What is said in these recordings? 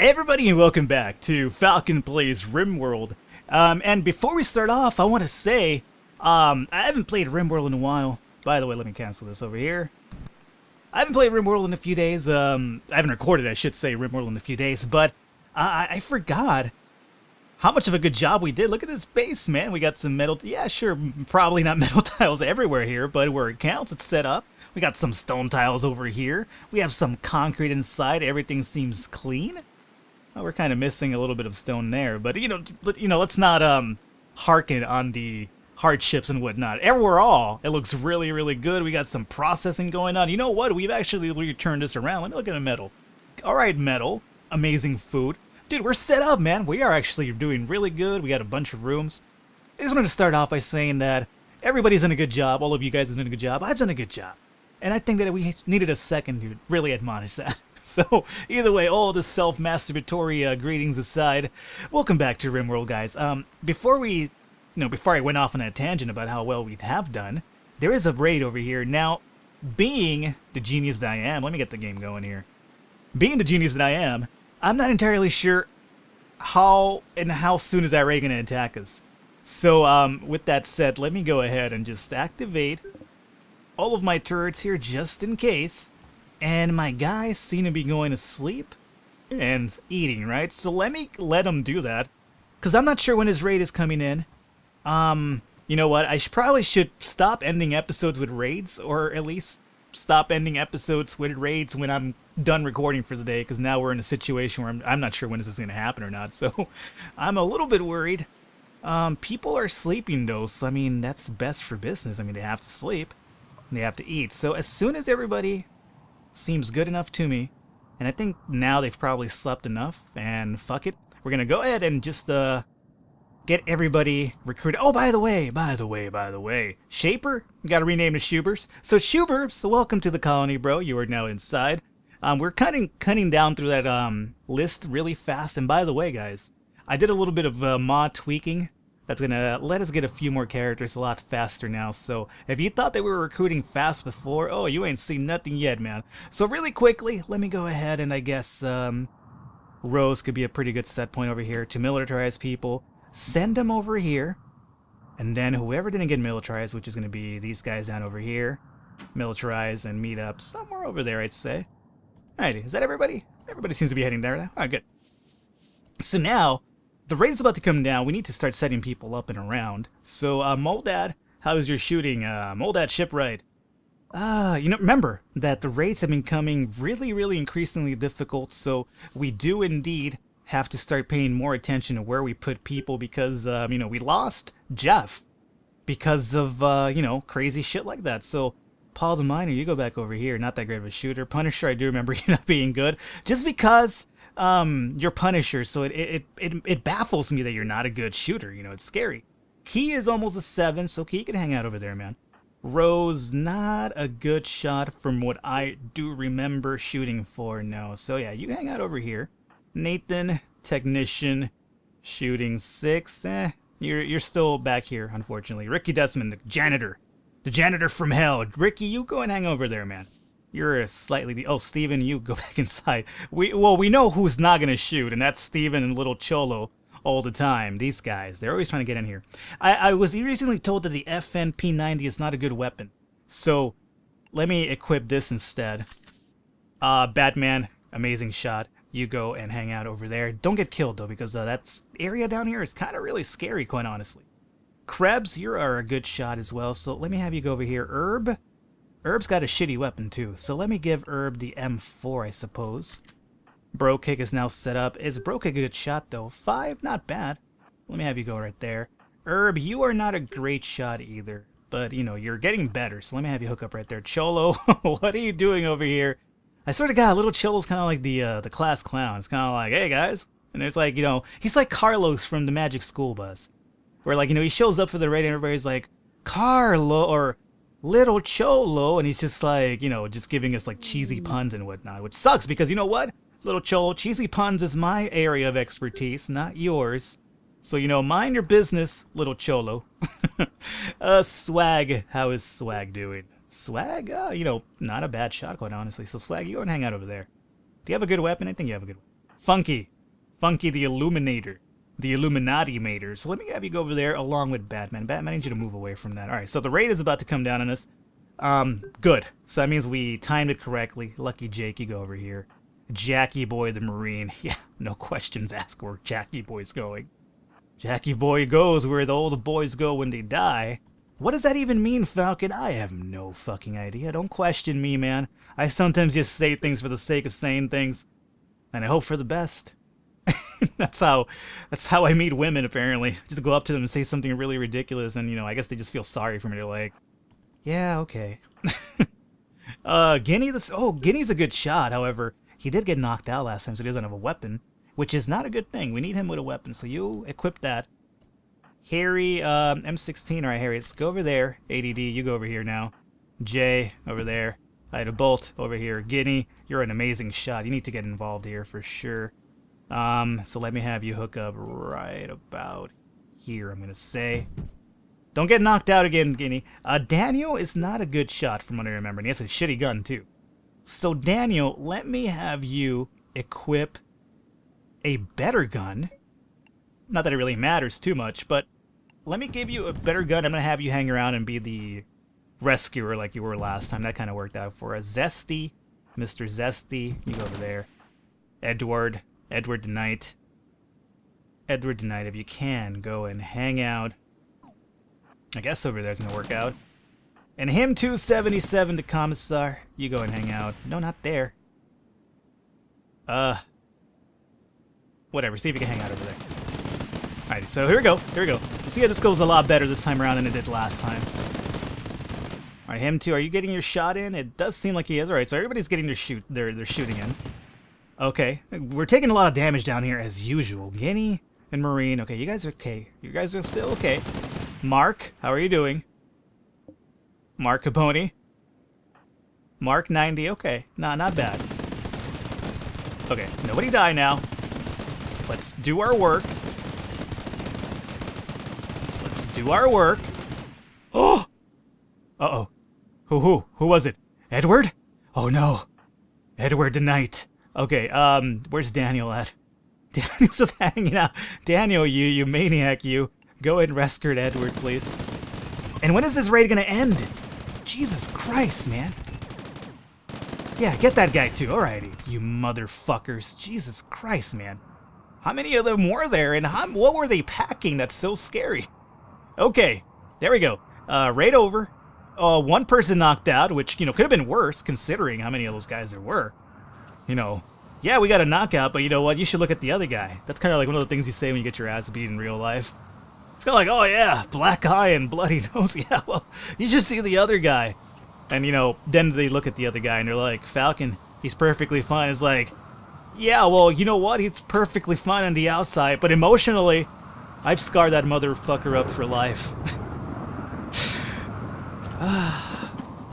Hey everybody and welcome back to Falcon Plays Rimworld. And before we start off, I want to say, I haven't played Rimworld in a while. By the way, let me cancel this over here. I haven't played Rimworld in a few days. I haven't recorded, I should say, Rimworld in a few days, but I forgot how much of a good job we did. Look at this base, man. We got some metal, yeah, sure, probably not metal tiles everywhere here, but where it counts, it's set up. We got some stone tiles over here. We have some concrete inside. Everything seems clean. Well, we're kind of missing a little bit of stone there, but you know, let's not harken on the hardships and whatnot. Overall, it looks really, really good. We got some processing going on. You know what? We've actually turned this around. Let me look at the metal. All right, metal. Amazing food, dude. We're set up, man. We are actually doing really good. We got a bunch of rooms. I just wanted to start off by saying that everybody's done a good job. All of you guys have done a good job. I've done a good job, and I think that we needed a second to really admonish that. So, either way, all the self-masturbatory greetings aside, welcome back to Rimworld, guys. Before I went off on a tangent about how well we have done, there is a raid over here. Now, being the genius that I am, let me get the game going here. Being the genius that I am, I'm not entirely sure how soon is that raid going to attack us. So, with that said, let me go ahead and just activate all of my turrets here just in case. And my guys seem to be going to sleep and eating, right? So let him do that, because I'm not sure when his raid is coming in. You know what? I probably should stop ending episodes with raids, or at least stop ending episodes with raids when I'm done recording for the day, because now we're in a situation where I'm not sure when this is going to happen or not. So I'm a little bit worried. People are sleeping though, so I mean, that's best for business. I mean, they have to sleep and they have to eat. So as soon as everybody seems good enough to me, and I think now they've probably slept enough, and fuck it, we're gonna go ahead and just get everybody recruited. Oh, by the way, Shaper, you gotta rename to Shubers. So Shuber, so welcome to the colony, bro. You are now inside. We're cutting down through that list really fast. And by the way, guys, I did a little bit of mod tweaking that's gonna let us get a few more characters a lot faster now. So if you thought that we were recruiting fast before, oh, you ain't seen nothing yet, man. So really quickly, let me go ahead and I guess Rose could be a pretty good set point over here to militarize people. Send them over here, and then whoever didn't get militarized, which is gonna be these guys down over here, militarize and meet up somewhere over there, I'd say. Alrighty, is that everybody? Everybody seems to be heading there now. Alright, good. So now, the raid is about to come down. We need to start setting people up and around. So, Moldad, how's your shooting? Moldad, shipwreck. Remember that the raids have been coming really increasingly difficult, so we do indeed have to start paying more attention to where we put people because, we lost Jeff because of, crazy shit like that. So, Paul the Miner, you go back over here. Not that great of a shooter. Punisher, I do remember you not being good. Just because you're Punisher, so it baffles me that you're not a good shooter. You know, it's scary. Key is almost a 7, so Key can hang out over there, man. Rose, not a good shot from what I do remember shooting for, no. So yeah, you hang out over here. Nathan, technician, shooting 6. You're still back here, unfortunately. Ricky Desmond, the janitor from hell. Ricky, you go and hang over there, man. You're a slightly... Oh, Steven, you go back inside. We know who's not going to shoot, and that's Steven and Little Cholo all the time. These guys, they're always trying to get in here. I was recently told that the FNP90 is not a good weapon. So, let me equip this instead. Batman, amazing shot. You go and hang out over there. Don't get killed, though, because that area down here is kind of really scary, quite honestly. Krebs, you are a good shot as well, so let me have you go over here. Herb's got a shitty weapon too, so let me give Herb the M4, I suppose. Bro Kick is now set up. Is Bro Kick a good shot though? 5, not bad. Let me have you go right there. Herb, you are not a great shot either, but you're getting better, so let me have you hook up right there. Cholo, what are you doing over here? I swear to God, Little Cholo's kind of like the class clown. It's kind of like, hey guys, and it's like, he's like Carlos from the Magic School Bus, where like, he shows up for the raid and everybody's like, Carlo, or Little Cholo, and he's just like, just giving us like cheesy puns and whatnot, which sucks because you know what? Little Cholo, cheesy puns is my area of expertise, not yours. So, mind your business, Little Cholo. Swag, how is Swag doing? Swag, not a bad shot, quite honestly. So, Swag, you go and hang out over there. Do you have a good weapon? I think you have a good one. Funky, Funky the Illuminator. The Illuminati Mater. So let me have you go over there along with Batman. Batman, I need you to move away from that. Alright, so the raid is about to come down on us. Good. So that means we timed it correctly. Lucky Jake, you go over here. Jackie Boy the Marine. Yeah, no questions asked where Jackie Boy's going. Jackie Boy goes where the old boys go when they die. What does that even mean, Falcon? I have no fucking idea. Don't question me, man. I sometimes just say things for the sake of saying things. And I hope for the best. That's how I meet women, apparently. Just go up to them and say something really ridiculous, and, you know, I guess they just feel sorry for me. They're like, yeah, okay. Guinea's a good shot, however. He did get knocked out last time, so he doesn't have a weapon, which is not a good thing. We need him with a weapon, so you equip that. Harry, M16. Alright, Harry, let's go over there. ADD, you go over here now. Jay, over there. I had a Bolt over here. Guinea, you're an amazing shot. You need to get involved here for sure. So let me have you hook up right about here, I'm gonna say. Don't get knocked out again, Guinea. Daniel is not a good shot from what I remember, and he has a shitty gun, too. So, Daniel, let me have you equip a better gun. Not that it really matters too much, but let me give you a better gun. I'm gonna have you hang around and be the rescuer like you were last time. That kind of worked out for us. Zesty, Mr. Zesty, you go over there. Edward the Knight. Edward the Knight, if you can, go and hang out. I guess over there's gonna work out. And him 277 the Commissar. You go and hang out. No, not there. Whatever, see if you can hang out over there. Alright, so here we go. Here we go. You see how this goes a lot better this time around than it did last time. Alright, him too. Are you getting your shot in? It does seem like he is. Alright, so everybody's getting their shooting in. Okay, we're taking a lot of damage down here as usual. Guinea and Marine. Okay, you guys are okay. You guys are still okay. Mark, how are you doing? Mark Capone. Mark 90. Okay, not bad. Okay, nobody die now. Let's do our work. Let's do our work. Oh! Uh-oh. Who was it? Edward? Oh no. Edward the Knight. Okay, where's Daniel at? Daniel's just hanging out. Daniel, you maniac, you. Go and rescue Edward, please. And when is this raid gonna end? Jesus Christ, man. Yeah, get that guy too. Alrighty, you motherfuckers. Jesus Christ, man. How many of them were there, and what were they packing that's so scary? Okay, there we go. Raid over. One person knocked out, which, you know, could have been worse considering how many of those guys there were. You know, yeah, we got a knockout, but you know what? You should look at the other guy. That's kind of like one of the things you say when you get your ass beat in real life. It's kind of like, oh yeah, black eye and bloody nose. Yeah, well, you should see the other guy. And, you know, then they look at the other guy and they're like, Falcon, he's perfectly fine. It's like, yeah, well, you know what? He's perfectly fine on the outside, but emotionally, I've scarred that motherfucker up for life.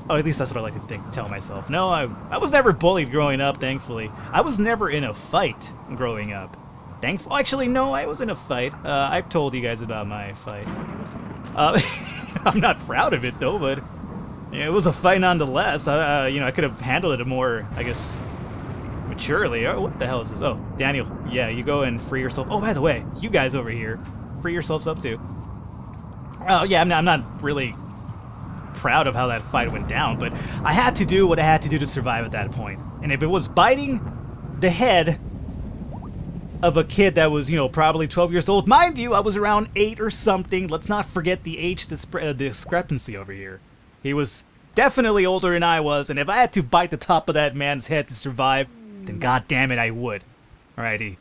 Oh, at least that's what I like to tell myself. No, I was never bullied growing up, thankfully. I was never in a fight growing up. Actually, no, I was in a fight. I've told you guys about my fight. I'm not proud of it, though, but yeah, it was a fight nonetheless. You know, I could have handled it more, I guess, maturely. Oh, what the hell is this? Oh, Daniel, yeah, you go and free yourself. Oh, by the way, you guys over here, free yourselves up, too. Oh, yeah, I'm not really proud of how that fight went down, but I had to do what I had to do to survive at that point. And if it was biting the head of a kid that was, you know, probably 12 years old, mind you, I was around 8 or something. Let's not forget the age discrepancy over here. He was definitely older than I was, and if I had to bite the top of that man's head to survive, then goddamn it, I would. Alrighty.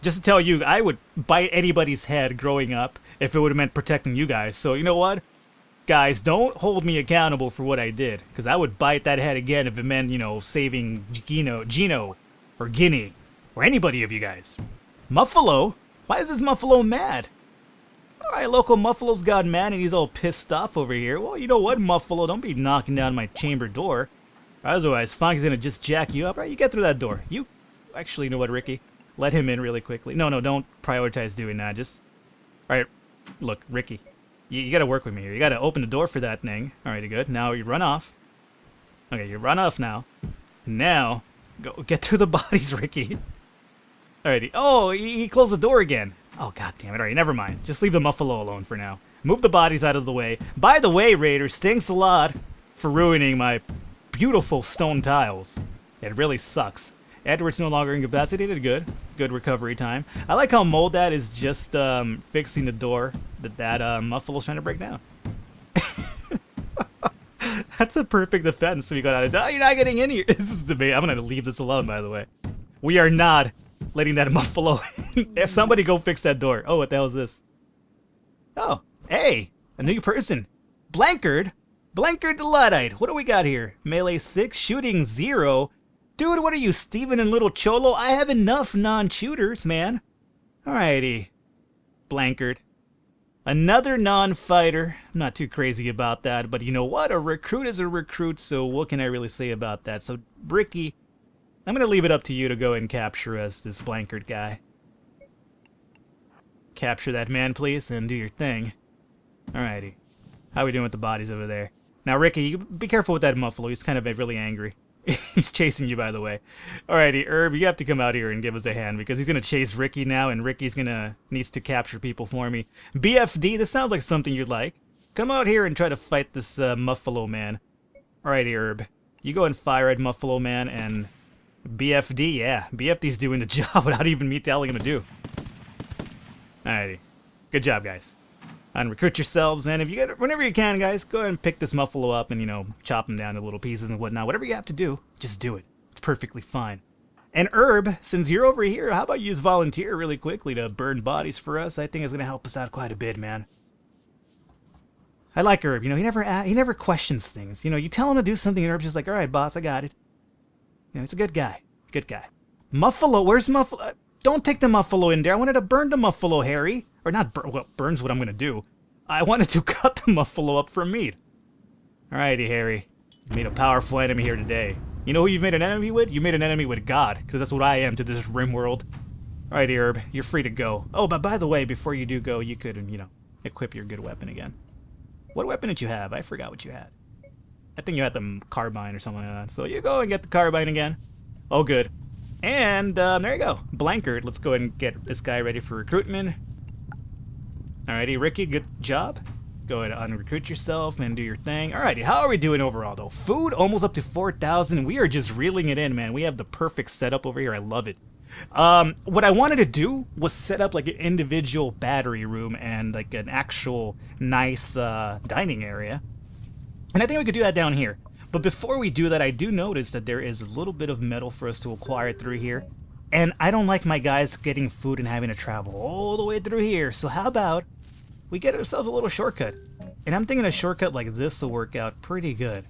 Just to tell you, I would bite anybody's head growing up if it would have meant protecting you guys. So, you know what? Guys, don't hold me accountable for what I did, because I would bite that head again if it meant, you know, saving Gino, or Guinea, or anybody of you guys. Muffalo? Why is this Muffalo mad? Alright, local Muffalo's got mad and he's all pissed off over here. Well, you know what, Muffalo? Don't be knocking down my chamber door. Otherwise, Fonky's gonna just jack you up. Right, you get through that door. You... Actually, you know what, Ricky? Let him in really quickly. No, don't prioritize doing that. Just... Alright, look, Ricky. You gotta work with me here. You gotta open the door for that thing. Alrighty, good. Now you run off. Okay, you run off now. And now, go get through the bodies, Ricky. Alrighty. Oh, he closed the door again. Oh, god damn it. Alright, never mind. Just leave the Muffalo alone for now. Move the bodies out of the way. By the way, Raiders, thanks a lot for ruining my beautiful stone tiles. It really sucks. Edward's no longer incapacitated. Good. Good recovery time. I like how Moldad is just fixing the door that Muffalo's trying to break down. That's a perfect defense. So we go down and say, oh, you're not getting in here. This is debate. I'm going to leave this alone, by the way. We are not letting that Muffalo in. If somebody go fix that door. Oh, what the hell is this? Oh, hey, a new person. Blankard? Blankard the Luddite. What do we got here? Melee 6, shooting 0. Dude, what are you, Steven and Little Cholo? I have enough non-shooters, man. Alrighty. Blankard. Another non-fighter. I'm not too crazy about that, but you know what? A recruit is a recruit, so what can I really say about that? So, Ricky, I'm going to leave it up to you to go and capture us, this Blankard guy. Capture that man, please, and do your thing. Alrighty. How are we doing with the bodies over there? Now, Ricky, you be careful with that Muffalo. He's kind of really angry. He's chasing you, by the way. Alrighty, Herb, you have to come out here and give us a hand, because he's going to chase Ricky now, and Ricky's needs to capture people for me. BFD, this sounds like something you'd like. Come out here and try to fight this Muffalo man. Alrighty, Herb. You go and fire at Muffalo man, and BFD, yeah. BFD's doing the job without even me telling him to do. Alrighty. Good job, guys. And recruit yourselves, and if you get whenever you can, guys, go ahead and pick this Muffalo up and, you know, chop him down to little pieces and whatnot. Whatever you have to do, just do it. It's perfectly fine. And Herb, since you're over here, how about you just volunteer really quickly to burn bodies for us? I think it's going to help us out quite a bit, man. I like Herb. You know, he never questions things. You know, you tell him to do something, and Herb's just like, all right, boss, I got it. You know, he's a good guy. Good guy. Muffalo, where's Muffalo? Don't take the Muffalo in there. I wanted to burn the Muffalo, Harry. Or not burn, well, burn's what I'm going to do. I wanted to cut the Muffalo up for meat. Alrighty, Harry. You made a powerful enemy here today. You know who you've made an enemy with? You made an enemy with God, because that's what I am to this Rimworld. Alrighty, Herb. You're free to go. Oh, but by the way, before you do go, you could, you know, equip your good weapon again. What weapon did you have? I forgot what you had. I think you had the carbine or something like that. So you go and get the carbine again. Oh, good. And there you go. Blankard. Let's go ahead and get this guy ready for recruitment. Alrighty, Ricky, good job. Go ahead and unrecruit yourself and do your thing. Alrighty, how are we doing overall, though? Food almost up to 4,000. We are just reeling it in, man. We have the perfect setup over here. I love it. What I wanted to do was set up like an individual battery room and like an actual nice dining area. And I think we could do that down here. But before we do that, I do notice that there is a little bit of metal for us to acquire through here. And I don't like my guys getting food and having to travel all the way through here. So how about we get ourselves a little shortcut? And I'm thinking a shortcut like this will work out pretty good.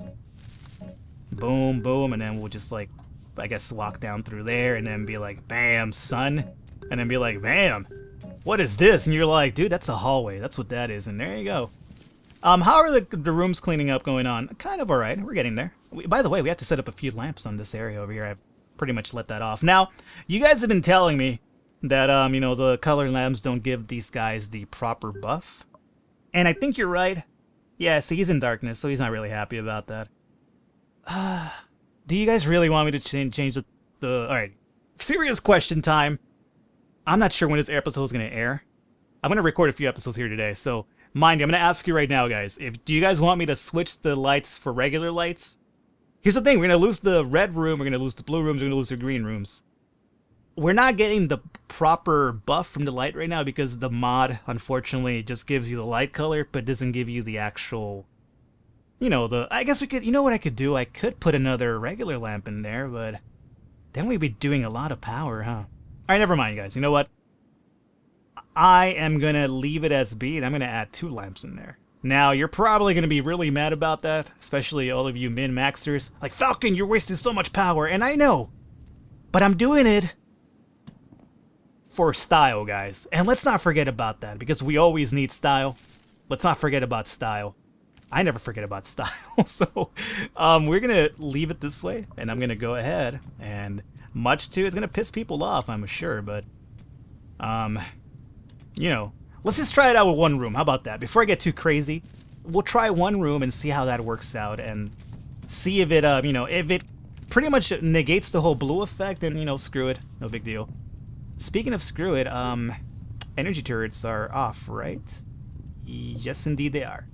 Boom, boom, and then we'll just like, I guess, walk down through there and then be like, bam, son. And then be like, bam, what is this? And you're like, dude, that's a hallway. That's what that is. And there you go. How are the rooms cleaning up going on? Kind of alright. We're getting there. By the way, we have to set up a few lamps on this area over here. I've pretty much let that off. Now, you guys have been telling me that, you know, the color lamps don't give these guys the proper buff. And I think you're right. Yeah, see, he's in darkness, so he's not really happy about that. Do you guys really want me to change the... Alright, serious question time. I'm not sure when this episode is going to air. I'm going to record a few episodes here today, so mind you, I'm going to ask you right now, guys. Do you guys want me to switch the lights for regular lights? Here's the thing, we're going to lose the red room, we're going to lose the blue rooms, we're going to lose the green rooms. We're not getting the proper buff from the light right now because the mod, unfortunately, just gives you the light color, but doesn't give you the actual, you know, I guess we could, you know what I could do? I could put another regular lamp in there, but then we'd be doing a lot of power, huh? Alright, never mind, guys. You know what? I am going to leave it as B, and I'm going to add 2 lamps in there. Now, you're probably going to be really mad about that, especially all of you min-maxers. Like, Falcon, you're wasting so much power, and I know. But I'm doing it for style, guys. And let's not forget about that, because we always need style. Let's not forget about style. I never forget about style. So, we're going to leave it this way, and I'm going to go ahead, and much too, it's going to piss people off, I'm sure, but, you know, let's just try it out with one room. How about that? Before I get too crazy, we'll try one room and see how that works out, and see if it, you know, if it pretty much negates the whole blue effect, then, you know, screw it. No big deal. speaking of screw it, energy turrets are off, right? Yes, indeed they are.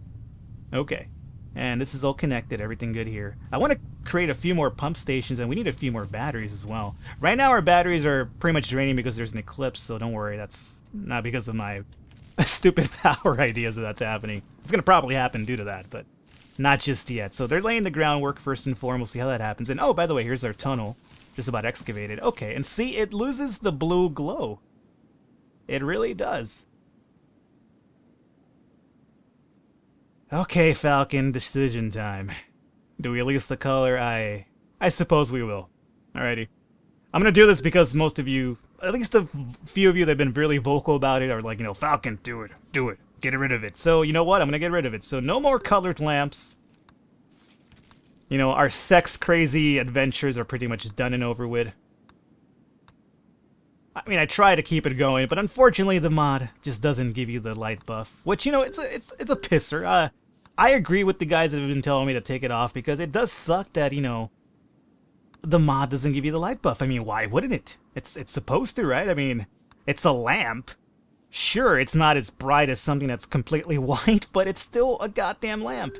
Okay. And this is all connected, everything good here. I want to create a few more pump stations, and we need a few more batteries as well. Right now our batteries are pretty much draining because there's an eclipse, so don't worry, that's not because of my stupid power ideas that's happening. It's going to probably happen due to that, but not just yet. So they're laying the groundwork first and foremost. We'll see how that happens. And oh, by the way, here's our tunnel. Just about excavated. Okay, and see, it loses the blue glow. It really does. Okay, Falcon, decision time. Do we release the color? I suppose we will. Alrighty. I'm gonna do this because most of you, at least a few of you that have been really vocal about it, are like, you know, Falcon, do it, get rid of it. So, you know what? I'm gonna get rid of it. So, no more colored lamps. You know, our sex-crazy adventures are pretty much done and over with. I mean, I try to keep it going, but unfortunately the mod just doesn't give you the light buff. Which, you know, it's a pisser. I agree with the guys that have been telling me to take it off because it does suck that, you know, the mod doesn't give you the light buff. I mean, why wouldn't it? It's supposed to, right? I mean, it's a lamp. Sure, it's not as bright as something that's completely white, but it's still a goddamn lamp.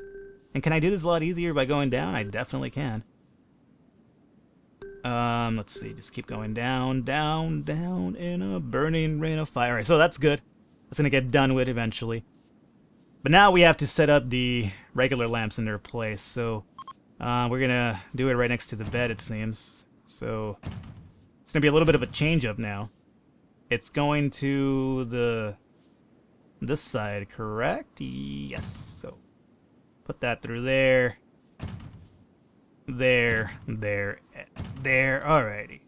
And can I do this a lot easier by going down? I definitely can. Let's see, just keep going down, down, down in a burning rain of fire. Alright, so that's good. That's gonna get done with eventually. But now we have to set up the regular lamps in their place, so we're gonna do it right next to the bed, it seems. So it's gonna be a little bit of a change up now. It's going to this side, correct? Yes. So put that through there. There. Alrighty.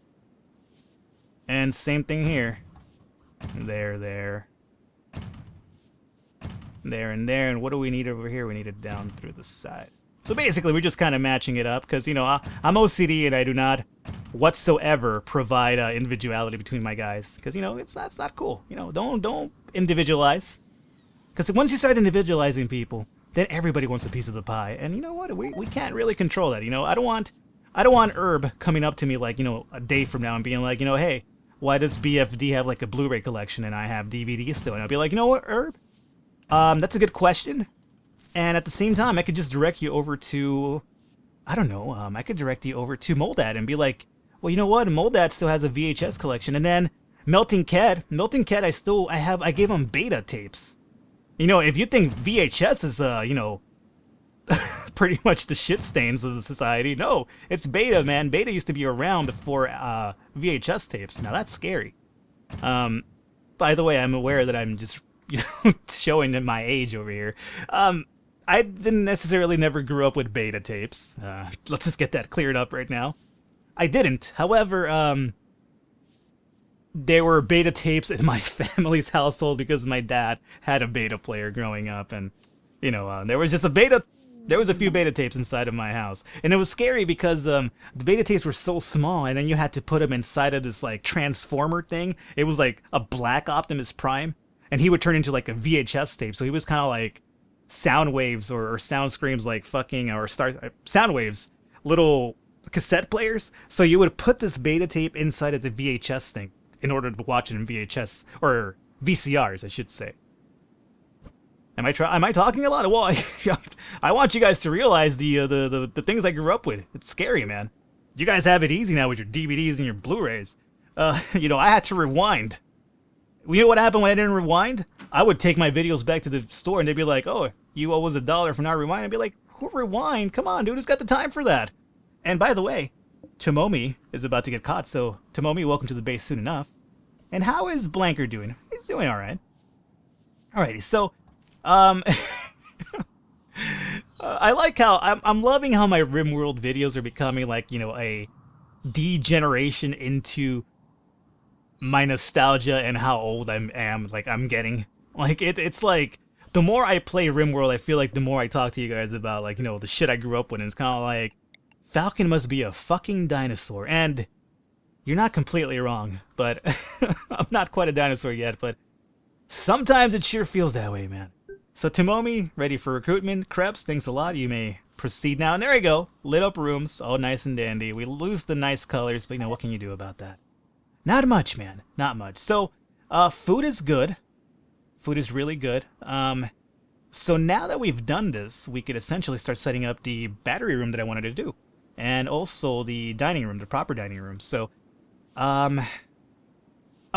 And same thing here. There. There and there. And what do we need over here? We need it down through the side. So basically, we're just kind of matching it up because, you know, I'm OCD and I do not whatsoever provide individuality between my guys because, you know, that's not cool. You know, don't individualize because once you start individualizing people, then everybody wants a piece of the pie. And you know what? We can't really control that. You know, I don't want Herb coming up to me like, you know, a day from now and being like, you know, hey, why does BFD have like a Blu-ray collection and I have DVDs still? And I'll be like, you know what, Herb? That's a good question. And at the same time, I could just direct you over to, I don't know, I could direct you over to Moldad and be like, well, you know what? Moldad still has a VHS collection. And then Melting Cat, I gave him beta tapes. You know, if you think VHS is, you know, pretty much the shit stains of the society, no, it's beta, man. Beta used to be around before VHS tapes. Now, that's scary. By the way, I'm aware that I'm just, you know, showing my age over here. I didn't necessarily never grew up with beta tapes. Let's just get that cleared up right now. I didn't. However, there were beta tapes in my family's household because my dad had a beta player growing up, and you know, there was a few beta tapes inside of my house, and it was scary because the beta tapes were so small, and then you had to put them inside of this like transformer thing. It was like a black Optimus Prime, and he would turn into like a VHS tape, so he was kind of like sound waves or sound screams like fucking or sound waves, little cassette players. So you would put this beta tape inside of the VHS thing in order to watch it in VHS or VCRs, I should say. Am I talking a lot? Well, I want you guys to realize the things I grew up with. It's scary, man. You guys have it easy now with your DVDs and your Blu-rays. You know, I had to rewind. You know what happened when I didn't rewind? I would take my videos back to the store and they'd be like, "Oh, you owe us $1 for not rewinding." I'd be like, "Who rewind? Come on, dude, who's got the time for that?" And by the way, Tomomi is about to get caught, so Tomomi, welcome to the base soon enough. And how is Blanker doing? He's doing all right. Alrighty, so I like how I'm loving how my Rimworld videos are becoming like, you know, a degeneration into my nostalgia and how old I am. Like I'm getting like it's like the more I play Rimworld, I feel like the more I talk to you guys about like, you know, the shit I grew up with. And it's kind of like Falcon must be a fucking dinosaur, and you're not completely wrong, but I'm not quite a dinosaur yet, but sometimes it sure feels that way, man. So Tomomi, ready for recruitment. Krebs, thanks a lot. You may proceed now. And there we go. Lit up rooms, all nice and dandy. We lose the nice colors, but you know, what can you do about that? Not much, man. Not much. So, food is good. Food is really good. So now that we've done this, we could essentially start setting up the battery room that I wanted to do. And also the dining room, the proper dining room. So, oh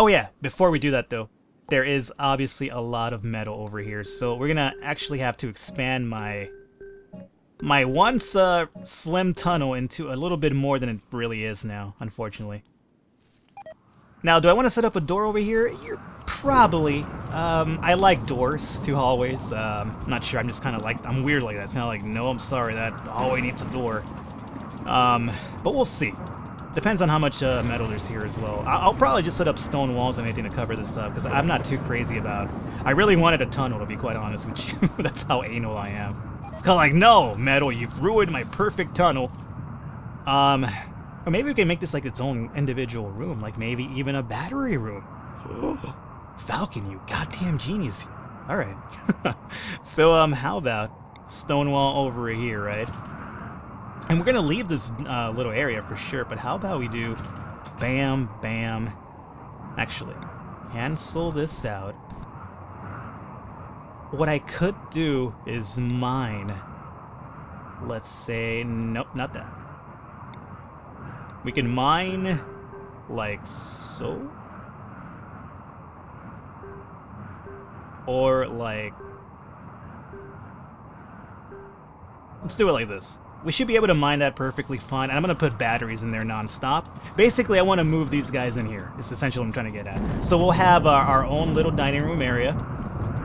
yeah, before we do that though, there is obviously a lot of metal over here. So we're gonna actually have to expand my once slim tunnel into a little bit more than it really is now, unfortunately. Now, do I want to set up a door over here? You're probably. I like doors to hallways. Not sure. I'm just kind of like, I'm weird like that. It's kind of like, no, I'm sorry, that hallway needs a door. But we'll see. Depends on how much metal there's here as well. I'll probably just set up stone walls and anything to cover this up because I'm not too crazy about. I really wanted a tunnel, to be quite honest with you. That's how anal I am. It's kind of like, no, metal, you've ruined my perfect tunnel. Or maybe we can make this like its own individual room, like maybe even a battery room. Falcon, you goddamn genius. Alright. So, how about Stonewall over here, right? And we're gonna leave this little area for sure, but how about we do bam, bam. Actually, cancel this out. What I could do is mine. Let's say, nope, not that. We can mine like so. Or like, let's do it like this. We should be able to mine that perfectly fine. And I'm going to put batteries in there non-stop. Basically, I want to move these guys in here. It's essentially what I'm trying to get at. So we'll have our own little dining room area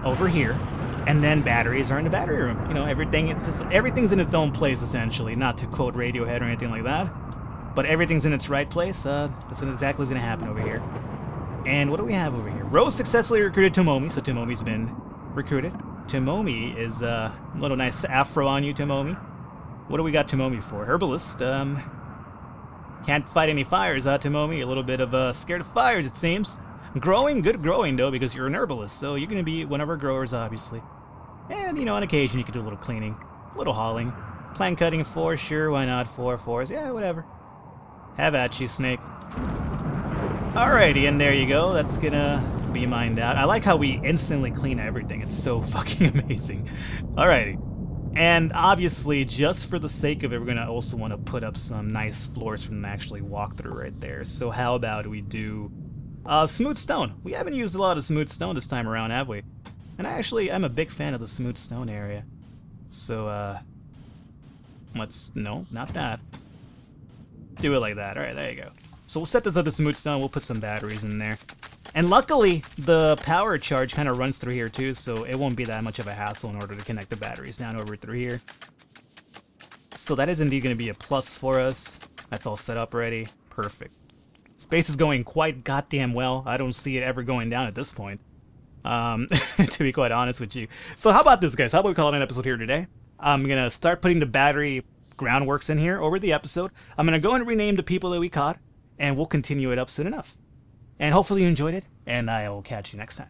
over here. And then batteries are in the battery room. You know, everything's in its own place, essentially. Not to quote Radiohead or anything like that. But everything's in its right place. That's exactly what's going to happen over here. And what do we have over here? Rose successfully recruited Tomomi, so Tomomi's been recruited. Tomomi is a little nice afro on you, Tomomi. What do we got Tomomi for? Herbalist. Can't fight any fires, Tomomi. A little bit of scared of fires, it seems. Growing, good growing though, because you're an herbalist, so you're going to be one of our growers, obviously. And, you know, on occasion you can do a little cleaning, a little hauling. Plant cutting 4, sure, why not? 4s, yeah, whatever. Have at you, Snake. Alrighty, and there you go. That's gonna be mined out. I like how we instantly clean everything. It's so fucking amazing. Alrighty. And obviously, just for the sake of it, we're gonna also want to put up some nice floors for them to actually walk through right there. So how about we do smooth stone? We haven't used a lot of smooth stone this time around, have we? And I'm a big fan of the smooth stone area. So, no, not that. Do it like that. Alright, there you go. So we'll set this up to smooth stone, we'll put some batteries in there. And luckily, the power charge kind of runs through here too, so it won't be that much of a hassle in order to connect the batteries down over through here. So that is indeed going to be a plus for us. That's all set up already. Perfect. Space is going quite goddamn well. I don't see it ever going down at this point. To be quite honest with you. So how about this, guys? How about we call it an episode here today? I'm going to start putting the battery groundworks in here over the episode. I'm going to go and rename the people that we caught, and we'll continue it up soon enough. And hopefully you enjoyed it, and I will catch you next time.